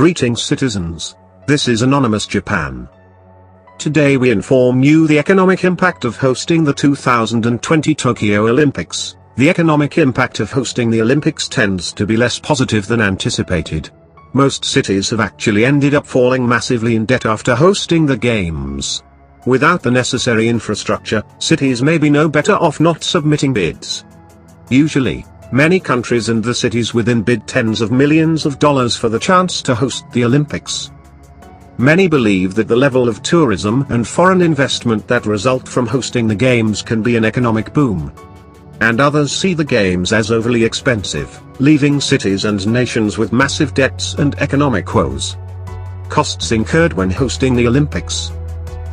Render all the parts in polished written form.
Greetings citizens. This is Anonymous Japan. Today we inform you the economic impact of hosting the 2020 Tokyo Olympics. The economic impact of hosting the Olympics tends to be less positive than anticipated. Most cities have actually ended up falling massively in debt after hosting the games. Without the necessary infrastructure, cities may be no better off not submitting bids. Usually, many countries and the cities within bid tens of millions of dollars for the chance to host the Olympics. Many believe that the level of tourism and foreign investment that result from hosting the games can be an economic boom. And others see the games as overly expensive, leaving cities and nations with massive debts and economic woes. Costs incurred when hosting the Olympics.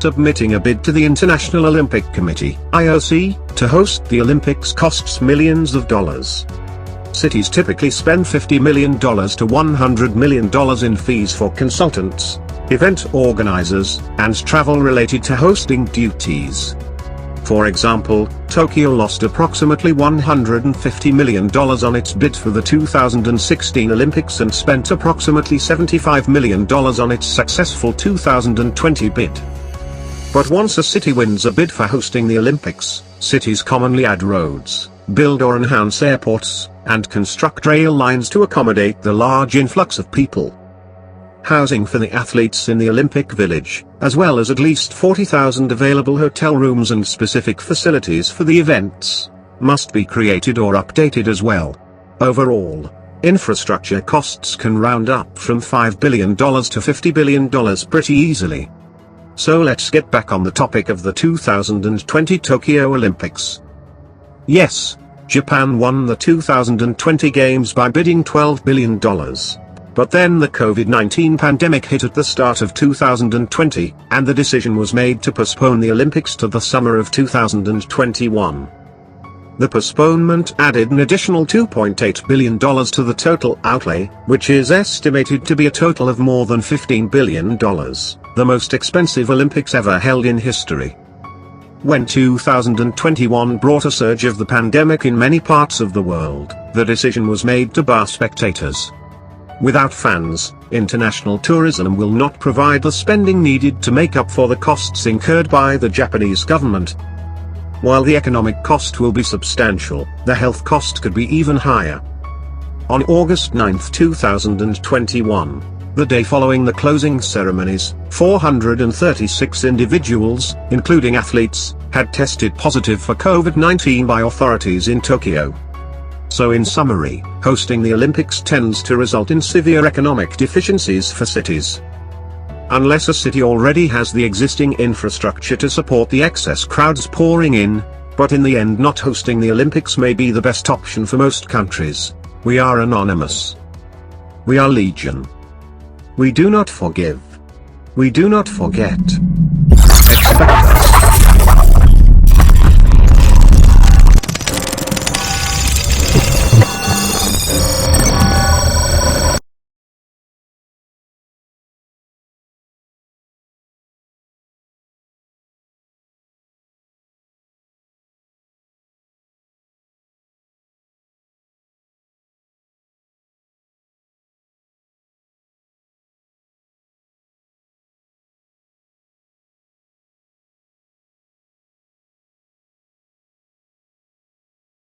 Submitting a bid to the International Olympic Committee (IOC) to host the Olympics costs millions of dollars. Cities typically spend $50 million to $100 million in fees for consultants, event organizers, and travel related to hosting duties. For example, Tokyo lost approximately $150 million on its bid for the 2016 Olympics and spent approximately $75 million on its successful 2020 bid. But once a city wins a bid for hosting the Olympics, cities commonly add roads, build or enhance airports, and construct rail lines to accommodate the large influx of people. Housing for the athletes in the Olympic Village, as well as at least 40,000 available hotel rooms and specific facilities for the events, must be created or updated as well. Overall, infrastructure costs can round up from $5 billion to $50 billion pretty easily. So let's get back on the topic of the 2020 Tokyo Olympics. Yes, Japan won the 2020 Games by bidding $12 billion. But then the COVID-19 pandemic hit at the start of 2020, and the decision was made to postpone the Olympics to the summer of 2021. The postponement added an additional $2.8 billion to the total outlay, which is estimated to be a total of more than $15 billion, the most expensive Olympics ever held in history. When 2021 brought a surge of the pandemic in many parts of the world, the decision was made to bar spectators. Without fans, international tourism will not provide the spending needed to make up for the costs incurred by the Japanese government. While the economic cost will be substantial, the health cost could be even higher. On August 9, 2021, the day following the closing ceremonies, 436 individuals, including athletes, had tested positive for COVID-19 by authorities in Tokyo. So in summary, hosting the Olympics tends to result in severe economic deficiencies for cities. Unless a city already has the existing infrastructure to support the excess crowds pouring in, but in the end not hosting the Olympics may be the best option for most countries. We are anonymous. We are legion. We do not forgive. We do not forget. Expect